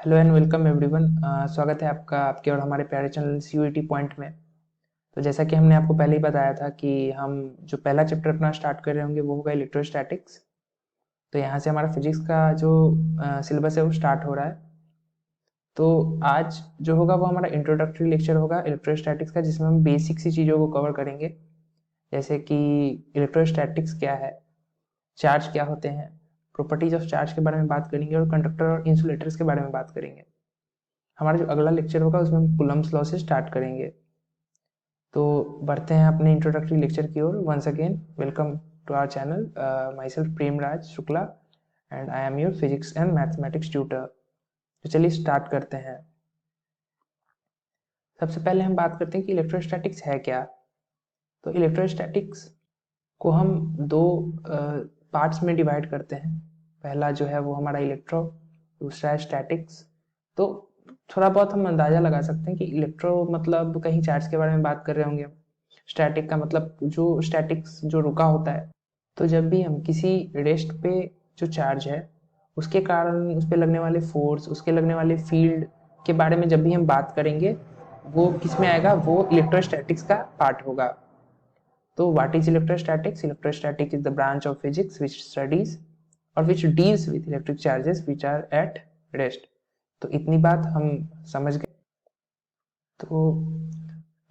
Hello and welcome everyone. स्वागत है आपका आपके और हमारे प्यारे चैनल सीयूईटी पॉइंट में। तो जैसा कि हमने आपको पहले ही बताया था कि हम जो पहला चैप्टर अपना स्टार्ट कर रहे होंगे वो होगा इलेक्ट्रोस्टैटिक्स। तो यहाँ से हमारा फिजिक्स का जो सिलेबस है वो स्टार्ट हो रहा है। तो आज जो होगा वो हमारा इंट्रोडक्टरी लेक्चर होगा इलेक्ट्रोस्टैटिक्स का, जिसमें हम बेसिक सी चीज़ों को कवर करेंगे, जैसे कि इलेक्ट्रोस्टैटिक्स क्या है, चार्ज क्या होते हैं, प्रॉपर्टीज ऑफ चार्ज के बारे में बात करेंगे और कंडक्टर और इंसुलेटर्स के बारे में बात करेंगे। हमारा जो अगला लेक्चर होगा उसमें हम कूलम्ब्स लॉ से स्टार्ट करेंगे। तो बढ़ते हैं अपने इंट्रोडक्टरी लेक्चर की ओर। Once again welcome to our channel. My self Premraj Shukla and I am your physics and mathematics tutor. तो चलिए स्टार्ट करते हैं। सबसे पहले हम बात करते हैं कि इलेक्ट्रोस्टैटिक्स है क्या। तो इलेक्ट्रोस्टैटिक्स को हम दो पार्ट्स में डिवाइड करते हैं। पहला जो है वो हमारा इलेक्ट्रो, दूसरा है स्टैटिक्स। तो थोड़ा बहुत हम अंदाजा लगा सकते हैं कि इलेक्ट्रो मतलब कहीं चार्ज के बारे में बात कर रहे होंगे, स्टैटिक का मतलब जो स्टैटिक्स जो रुका होता है। तो जब भी हम किसी रेस्ट पे जो चार्ज है उसके कारण उस पर लगने वाले फोर्स, उसके लगने वाले फील्ड के बारे में जब भी हम बात करेंगे, वो किस में आएगा, वो इलेक्ट्रोस्टैटिक्स का पार्ट होगा। तो what is electrostatics? Electrostatic is the branch of physics which studies और which deals with electric charges which are at rest. तो इतनी बात हम समझ गए। तो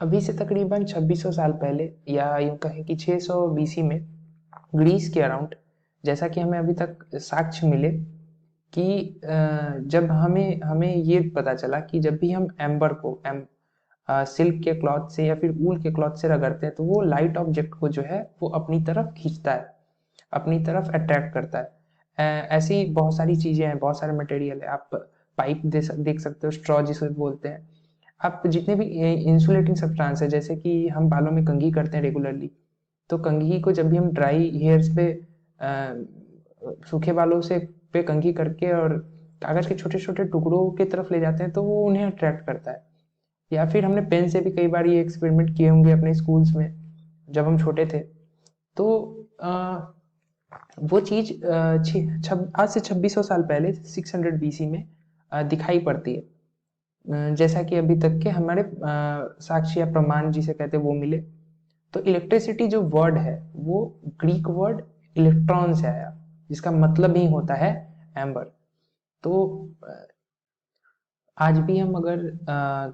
अभी से तकरीबन 2600 साल पहले, या यूं कहें कि 600 बीसी में, ग्रीस के अराउंड, जैसा कि हमें अभी तक साक्ष्य मिले कि जब हमें हमें ये पता चला कि जब भी हम एम्बर को सिल्क के क्लॉथ से या फिर वूल के क्लॉथ से रगड़ते हैं तो वो लाइट ऑब्जेक्ट को जो है वो अपनी तरफ खींचता है, अपनी तरफ अट्रैक्ट करता है। ऐसी बहुत सारी चीजें हैं, बहुत सारे मटेरियल है। आप पाइप देख सकते हो, स्ट्रॉ जिसे बोलते हैं। आप जितने भी इंसुलेटिंग सब्सटेंस है, जैसे कि हम बालों में कंघी करते हैं रेगुलरली, तो कंघी को जब भी हम ड्राई हेयर्स पे सूखे बालों से पे कंघी करके और कागज के छोटे छोटे टुकड़ों की तरफ ले जाते हैं तो वो उन्हें अट्रैक्ट करता है। या फिर हमने पेन से भी कई बार ये एक्सपेरिमेंट किए होंगे अपने स्कूल्स में जब हम छोटे थे। तो वो चीज आज से 2600 साल पहले 600 बीसी में दिखाई पड़ती है। जैसा कि अभी तक के हमारे साक्ष्य या प्रमाण जिसे कहते हैं वो मिले। तो इलेक्ट्रिसिटी जो वर्ड है वो ग्रीक वर्ड इलेक्ट्रॉन से आया, जिसका मतलब ही होता है एम्बर। तो आज भी हम अगर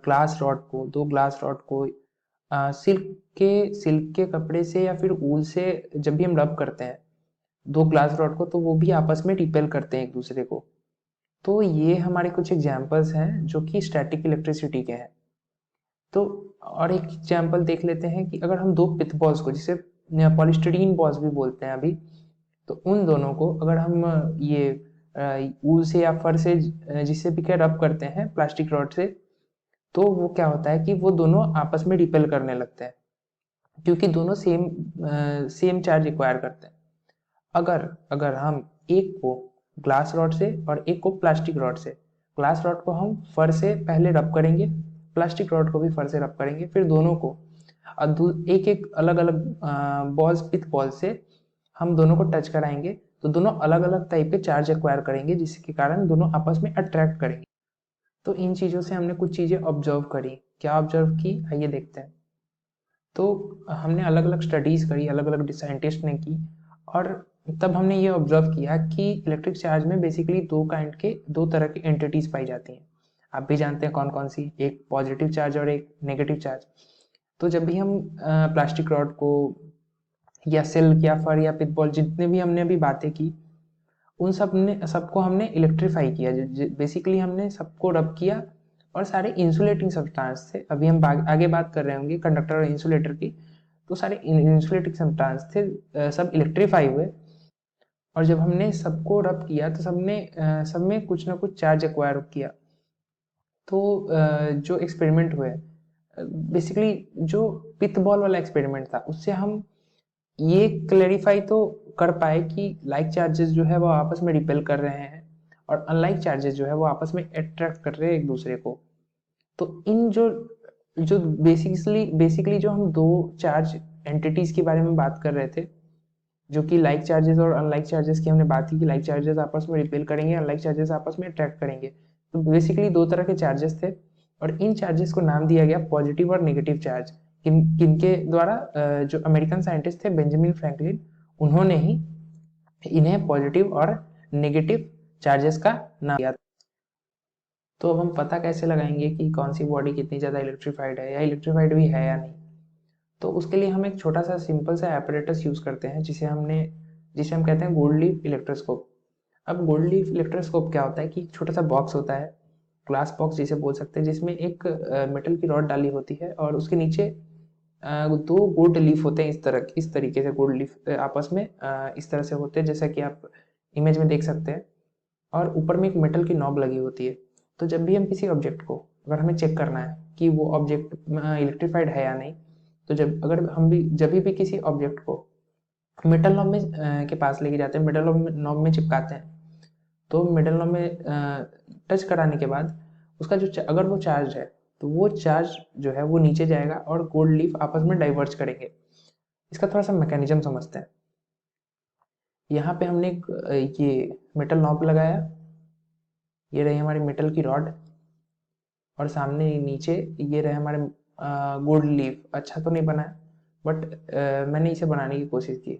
ग्लास रॉड को, दो ग्लास रॉड को सिल्क के कपड़े से या फिर ऊल से जब भी हम रब करते हैं दो ग्लास रॉड को, तो वो भी आपस में रिपेल करते हैं एक दूसरे को। तो ये हमारे कुछ एग्जाम्पल्स हैं जो कि स्टैटिक इलेक्ट्रिसिटी के हैं। तो और एक एग्जाम्पल देख लेते हैं कि अगर हम दो पिथ बॉल्स को, जिसे पॉलिस्टीरीन बॉल्स भी बोलते हैं अभी, तो उन दोनों को अगर हम ये ऊल से या फर से जिससे भी क्या रब करते हैं प्लास्टिक रॉड से, तो वो क्या होता है कि वो दोनों आपस में रिपेल करने लगते हैं, क्योंकि दोनों सेम चार्ज रिक्वायर करते हैं। अगर अगर हम एक को ग्लास रॉड से और एक को प्लास्टिक रॉड से, ग्लास रॉड को हम फर से पहले रब करेंगे, प्लास्टिक रॉड को भी फर से रब करेंगे, फिर दोनों को एक एक अलग अलग बॉल्स, पिथ बॉल से हम दोनों को टच कराएंगे, तो दोनों अलग अलग टाइप के चार्ज एक्वायर करेंगे, जिसके कारण दोनों आपस में अट्रैक्ट करेंगे। तो इन चीज़ों से हमने कुछ चीज़ें ऑब्जर्व करी। क्या ऑब्जर्व की, आइए देखते हैं। तो हमने अलग अलग स्टडीज़ करी, अलग अलग साइंटिस्ट ने की, और तब हमने ये ऑब्जर्व किया कि इलेक्ट्रिक चार्ज में बेसिकली दो तरह की एंटिटीज पाई जाती हैं। आप भी जानते हैं कौन कौन सी, एक पॉजिटिव चार्ज और एक नेगेटिव चार्ज। तो जब भी हम प्लास्टिक रॉड को या सिल्क या फर या पिथबॉल, जितने भी हमने अभी बातें की, उन सबको हमने इलेक्ट्रीफाई किया। बेसिकली हमने सबको रब किया और सारे इंसुलेटिंग सब्सटेंस थे। अभी हम आगे बात कर रहे होंगे कंडक्टर और इंसुलेटर की। तो सारे इंसुलेटिंग सब्सटेंस थे, सब इलेक्ट्रीफाई हुए। और जब हमने सबको रब किया तो सब में कुछ ना कुछ चार्ज एक्वायर किया। तो जो एक्सपेरिमेंट हुए, बेसिकली जो पिथ बॉल वाला एक्सपेरिमेंट था, उससे हम ये क्लेरिफाई तो कर पाए कि लाइक चार्जेस जो है वो आपस में रिपेल कर रहे हैं और अनलाइक चार्जेस जो है वो आपस में अट्रैक्ट कर रहे हैं एक दूसरे को। तो इन जो जो बेसिकली जो हम दो चार्ज एंटिटीज के बारे में बात कर रहे थे, जो कि लाइक चार्जेस और अनलाइक चार्जेस की हमने बात की कि लाइक चार्जेस आपस में रिपेल करेंगे, अनलाइक चार्जेस आपस में अट्रैक्ट करेंगे। तो बेसिकली दो तरह के चार्जेस थे और इन चार्जेस को नाम दिया गया पॉजिटिव और नेगेटिव चार्ज। किनके द्वारा? जो अमेरिकन साइंटिस्ट थे बेंजामिन फ्रैंकलिन, उन्होंने ही इन्हें पॉजिटिव और नेगेटिव चार्जेस का नाम दिया। तो अब हम पता कैसे लगाएंगे कि कौन सी बॉडी कितनी ज़्यादा इलेक्ट्रीफाइड है या इलेक्ट्रीफाइड भी है या नहीं? तो उसके लिए हम एक छोटा सा सिंपल सा एपरेटस यूज़ करते हैं जिसे हम कहते हैं गोल्ड लीफ इलेक्ट्रोस्कोप। अब गोल्ड लीफ इलेक्ट्रोस्कोप क्या होता है कि एक छोटा सा बॉक्स होता है, ग्लास बॉक्स जिसे बोल सकते हैं, जिसमें एक मेटल की रॉड डाली होती है और उसके नीचे दो गोल्ड लीफ होते हैं। इस तरीके से गोल्ड लीफ आपस में इस तरह से होते हैं जैसा कि आप इमेज में देख सकते हैं, और ऊपर में एक मेटल की नॉब लगी होती है। तो जब भी हम किसी ऑब्जेक्ट को, अगर हमें चेक करना है कि वो ऑब्जेक्ट इलेक्ट्रीफाइड है या नहीं, तो जब भी किसी ऑब्जेक्ट को मेटल नॉब में के पास लेके जाते हैं, मेटल नॉब में चिपकाते हैं, तो मेटल नॉब में टच कराने के बाद उसका अगर वो चार्ज है तो वो चार्ज जो है वो नीचे जाएगा और गोल्ड लीफ आपस में डाइवर्ज करेंगे। इसका थोड़ा सा मैकेनिज्म समझते हैं। यहाँ पे हमने ये मेटल नॉब लगाया, ये रही हमारी मेटल की रॉड, और सामने नीचे ये रहे हमारे गोल्ड लीफ। अच्छा तो नहीं बना है, बट मैंने इसे बनाने की कोशिश की।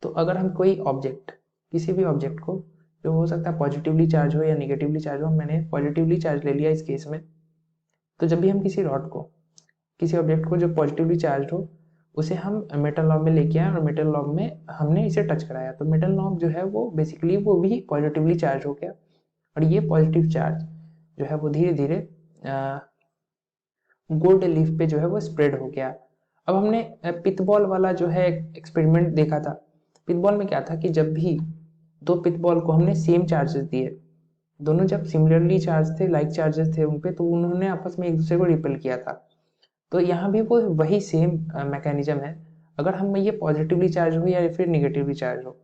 तो अगर हम कोई ऑब्जेक्ट, किसी भी ऑब्जेक्ट को, जो हो सकता है पॉजिटिवली चार्ज हो या निगेटिवली चार्ज हो, मैंने पॉजिटिवली चार्ज ले लिया इस केस में। तो जब भी हम किसी रॉड को, किसी ऑब्जेक्ट को जो पॉजिटिवली चार्ज हो, उसे हम मेटल नॉब में लेके आए और मेटल नॉब में हमने इसे टच कराया, तो मेटल नॉब जो है वो बेसिकली वो भी पॉजिटिवली चार्ज हो गया, और ये पॉजिटिव चार्ज जो है वो धीरे धीरे गोल्ड लीफ पे जो है वो स्प्रेड हो गया। अब हमने पिथबॉल वाला जो है एक्सपेरिमेंट देखा था। पिथबॉल में क्या था कि जब भी दो पिथबॉल को हमने सेम चार्जेस दिए, दोनों जब सिमिलरली चार्ज थे, लाइक चार्जेस थे उन पे, तो उन्होंने आपस में एक दूसरे को रिपेल किया था। तो यहाँ भी वो वही सेम मैकेनिज्म है। अगर हम ये पॉजिटिवली चार्ज हो या फिर निगेटिवली चार्ज हो,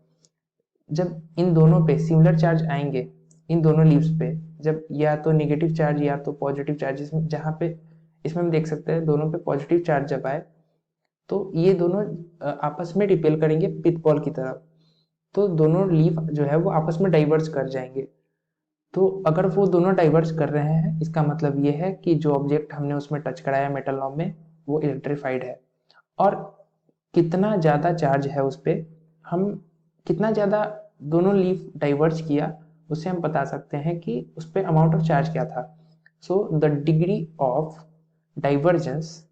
जब इन दोनों पे सिमिलर चार्ज आएंगे, इन दोनों लीव्स पे, जब या तो नेगेटिव चार्ज या तो पॉजिटिव चार्ज, जहाँ पे इसमें हम देख सकते हैं दोनों पे पॉजिटिव चार्ज जब आए, तो ये दोनों आपस में रिपेल करेंगे पिथ बॉल की तरफ, तो दोनों लीफ जो है वो आपस में डाइवर्ज कर जाएंगे। तो अगर वो दोनों डाइवर्ज कर रहे हैं, इसका मतलब ये है कि जो ऑब्जेक्ट हमने उसमें टच कराया मेटल नॉब में, वो इलेक्ट्रीफाइड है। और कितना ज़्यादा चार्ज है उस पर, हम कितना ज़्यादा दोनों लीफ डाइवर्ज किया, उससे हम बता सकते हैं कि उस पर अमाउंट ऑफ चार्ज क्या था। So the degree of divergence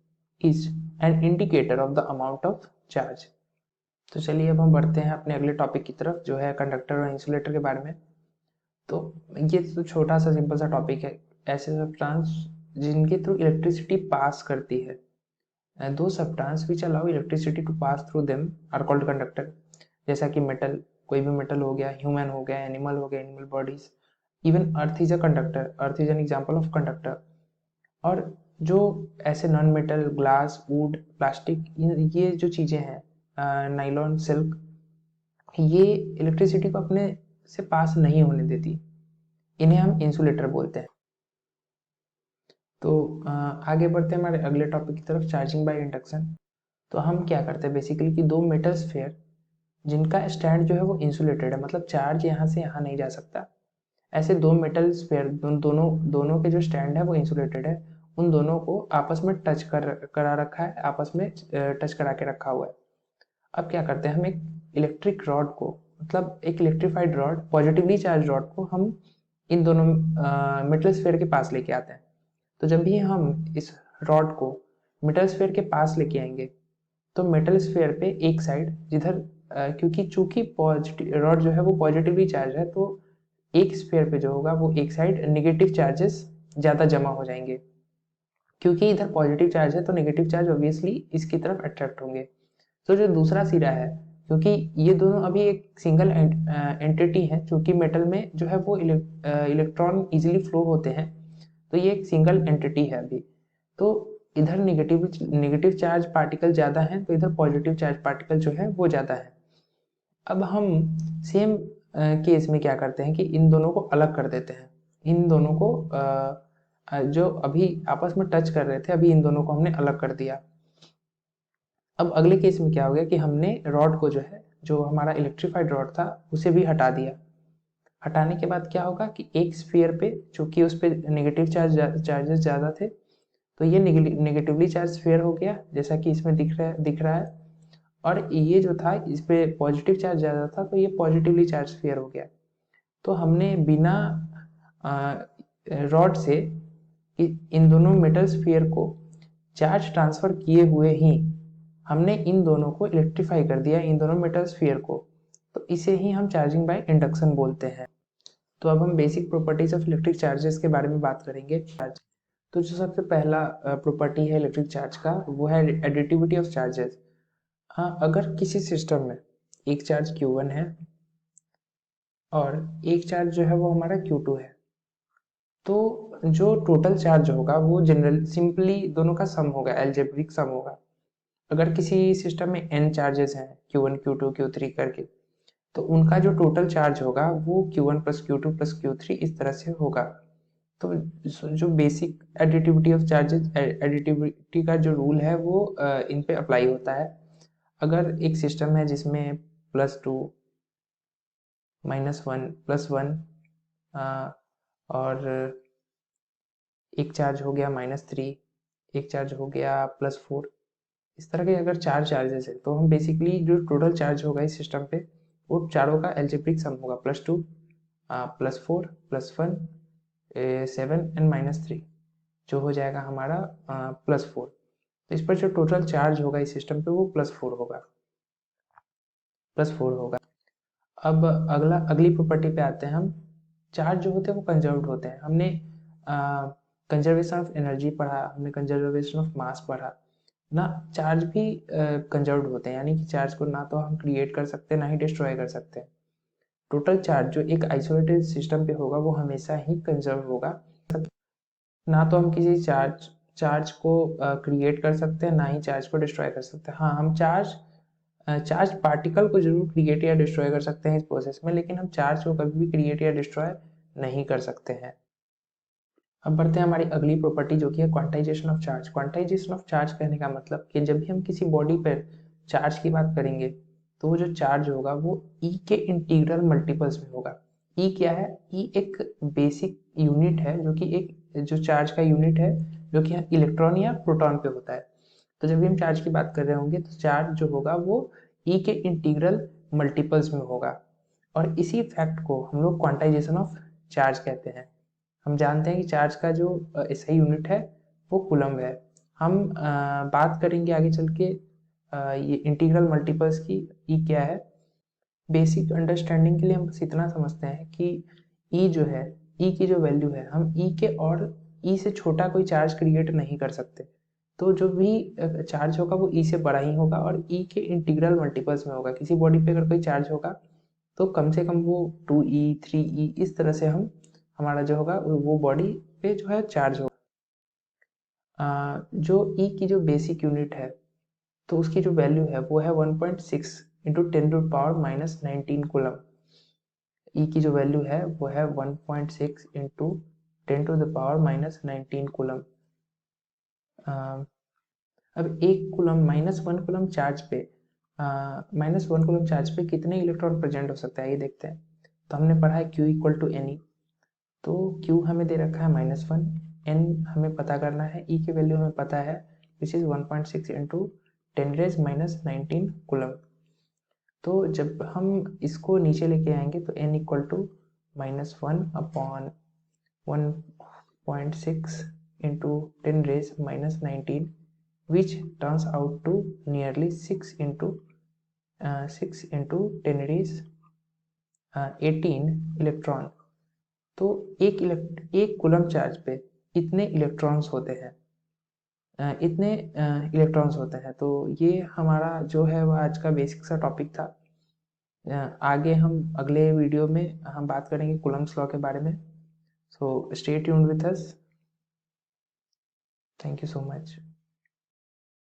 is an indicator of the amount of charge. तो चलिए अब हम बढ़ते हैं अपने अगले टॉपिक की तरफ, जो है कंडक्टर और इंसुलेटर के बारे में। तो ये तो छोटा सा सिंपल सा टॉपिक है। ऐसे सब्सटेंस जिनके थ्रू इलेक्ट्रिसिटी पास करती है, दो substance which allow electricity to pass through them are called conductor. जैसा कि मेटल, कोई भी मेटल हो गया, ह्यूमन हो गया, एनिमल हो गया, animal bodies, even earth is a conductor, earth is an example of conductor. और जो ऐसे non metal, glass, would, plastic, ये जो चीज़ें हैं, नाइलॉन, सिल्क, ये इलेक्ट्रिसिटी को अपने से पास नहीं होने देती, इन्हें हम इंसुलेटर बोलते हैं। तो आगे बढ़ते हैं हमारे अगले टॉपिक की तरफ, चार्जिंग बाय इंडक्शन। तो हम क्या करते हैं बेसिकली कि दो मेटल स्फेयर जिनका स्टैंड जो है वो इंसुलेटेड है, मतलब चार्ज यहाँ से यहाँ नहीं जा सकता, ऐसे दो मेटल स्फेयर, दोनों के जो स्टैंड है वो इंसुलेटेड है, उन दोनों को आपस में करा रखा है, आपस में टच करा के रखा हुआ है। अब क्या करते हैं, हम एक इलेक्ट्रिक रॉड को, मतलब एक electrified rod, positively charge rod को हम इन दोनों मेटल स्फेयर के पास लेके आते हैं। तो जब भी हम इस रॉड को मेटल स्फेयर के पास लेके आएंगे, तो मेटल स्फेयर पे एक साइड जिधर क्योंकि चूंकि पॉजिटिव रॉड जो है वो पॉजिटिवली चार्ज है, तो एक स्फेयर पे जो होगा वो एक साइड नेगेटिव चार्जेस ज़्यादा जमा हो जाएंगे। क्योंकि इधर पॉजिटिव चार्ज है तो नेगेटिव चार्ज ऑब्वियसली इसकी तरफ अट्रैक्ट होंगे। तो जो दूसरा सिरा है, क्योंकि ये दोनों अभी एक सिंगल एंटिटी है, क्योंकि मेटल में जो है वो इलेक्ट्रॉन इजीली फ्लो होते हैं, तो ये एक सिंगल एंटिटी है अभी। तो इधर नेगेटिव चार्ज पार्टिकल ज़्यादा हैं, तो इधर पॉजिटिव चार्ज पार्टिकल जो है वो ज़्यादा है। अब हम सेम केस में क्या करते हैं कि इन दोनों को अलग कर देते हैं। इन दोनों को जो अभी आपस में टच कर रहे थे, अभी इन दोनों को हमने अलग कर दिया। अब अगले केस में क्या हो गया कि हमने रॉड को जो है, जो हमारा इलेक्ट्रीफाइड रॉड था, उसे भी हटा दिया। हटाने के बाद क्या होगा कि एक स्फीयर पे, चूंकि उस पर नेगेटिव चार्जेस ज़्यादा थे, तो ये नेगेटिवली चार्ज स्फीयर हो गया, जैसा कि इसमें दिख रहा है। और ये जो था, इस पे पॉजिटिव चार्ज ज़्यादा था, तो ये पॉजिटिवली चार्ज स्फीयर हो गया। तो हमने बिना रॉड से इन दोनों मेटल स्फीयर को चार्ज ट्रांसफर किए हुए ही हमने इन दोनों को इलेक्ट्रीफाई कर दिया, इन दोनों मेटल स्फीयर को। तो इसे ही हम चार्जिंग बाय इंडक्शन बोलते हैं। तो अब हम basic properties of electric charges के बारे में बात करेंगे। तो जो सबसे पहला प्रॉपर्टी है इलेक्ट्रिक चार्ज का, वो है एडिटिविटी ऑफ चार्जेस। हाँ, अगर किसी सिस्टम में एक चार्ज Q1 है और एक चार्ज जो है वो हमारा Q2 है, तो जो टोटल चार्ज होगा वो जनरल सिंपली दोनों का सम होगा, एल्जेब्रिक सम होगा। अगर किसी सिस्टम में n चार्जेस हैं, Q1 Q2 Q3 करके, तो उनका जो टोटल चार्ज होगा वो Q1 plus Q2 plus Q3 इस तरह से होगा। तो जो basic additivity of charges, additivity का जो रूल है वो इन पे अप्लाई होता है। अगर एक सिस्टम है जिसमें +2, -1, +1 और एक चार्ज हो गया -3, एक चार्ज हो गया +4, इस तरह के अगर चार चार्जेस है, तो हम बेसिकली जो टोटल चार्ज होगा इस सिस्टम पे, वो चारों का एल्जेब्रिक सम होगा, +2, +4, +1, 7 एंड -3, जो हो जाएगा हमारा +4। तो इस पर जो टोटल चार्ज होगा इस सिस्टम पे वो +4 होगा, +4 होगा। अब अगली प्रॉपर्टी पे आते हैं हम। चार्ज जो होते हैं वो कंजर्व्ड होते हैं। हमने कंजर्वेशन ऑफ एनर्जी पढ़ा, हमने कंजर्वेशन ऑफ मास पढ़ा ना। चार्ज भी कंजर्व्ड होते हैं, यानी कि चार्ज को ना तो हम क्रिएट कर सकते हैं, ना ही डिस्ट्रॉय कर सकते हैं। टोटल चार्ज जो एक आइसोलेटेड सिस्टम पे होगा वो हमेशा ही कंजर्व होगा। ना तो हम किसी चार्ज को क्रिएट कर सकते हैं, ना ही चार्ज को डिस्ट्रॉय कर सकते हैं। हाँ, हम चार्ज पार्टिकल को जरूर क्रिएट या डिस्ट्रॉय कर सकते हैं इस प्रोसेस में, लेकिन हम चार्ज को कभी भी क्रिएट या डिस्ट्रॉय नहीं कर सकते हैं। अब बढ़ते हैं हमारी अगली प्रॉपर्टी, जो कि है quantization of charge. Quantization of charge कहने का मतलब कि जब भी हम किसी बॉडी पर चार्ज की बात करेंगे, तो वो जो चार्ज होगा वो ई के इंटीग्रल मल्टीपल्स में होगा। ई क्या है? ई एक बेसिक यूनिट है, जो कि एक जो चार्ज का यूनिट है, जो कि इलेक्ट्रॉन या प्रोटॉन पे होता है। तो जब भी हम चार्ज की बात कर रहे होंगे, तो चार्ज जो होगा वो ई के इंटीग्रल मल्टीपल्स में होगा। और इसी फैक्ट को हम लोग क्वांटाइजेशन ऑफ चार्ज कहते हैं। हम जानते हैं कि चार्ज का जो एसआई यूनिट है वो कूलम है। हम बात करेंगे आगे चल के ये इंटीग्रल मल्टीपल्स की, ई क्या है। बेसिक अंडरस्टैंडिंग के लिए हम बस इतना समझते हैं कि ई जो है, ई की जो वैल्यू है, हम ई के और ई से छोटा कोई चार्ज क्रिएट नहीं कर सकते। तो जो भी चार्ज होगा वो ई से बड़ा ही होगा और ई के इंटीग्रल मल्टीपल्स में होगा। किसी बॉडी पे अगर कोई चार्ज होगा तो कम से कम वो 2e 3e इस तरह से हम हमारा जो होगा वो बॉडी पे जो है चार्ज होगा। जो ई की जो बेसिक यूनिट है, तो उसकी जो वैल्यू है वो है 1.6 इंटू 10⁻⁻19 कूलम। ई की जो वैल्यू है वो है 1.6 इंटू 10⁻⁻19 कूलम। अब एक कूलम -1 कूलम चार्ज पे -1 कूलम चार्ज पे कितने इलेक्ट्रॉन प्रेजेंट हो सकता है, ये देखते हैं। तो हमने पढ़ा है Q = Ne। तो Q हमें दे रखा है -1, N हमें पता करना है, E की वैल्यू हमें पता है, विच इज 1.6 इंटू 10⁻⁻19 कूलम। तो जब हम इसको नीचे लेके आएंगे तो N = -1/1.6 into 10⁻⁻19 which turns out to nearly 6 into 10⁻18 electron. तो एक कूलम चार्ज पे इतने इलेक्ट्रॉन्स होते हैं, तो ये हमारा जो है वह आज का बेसिक सा टॉपिक था। आगे हम अगले वीडियो में हम बात करेंगे कूलम्स लॉ के बारे में। So stay tuned with us. Thank you so much.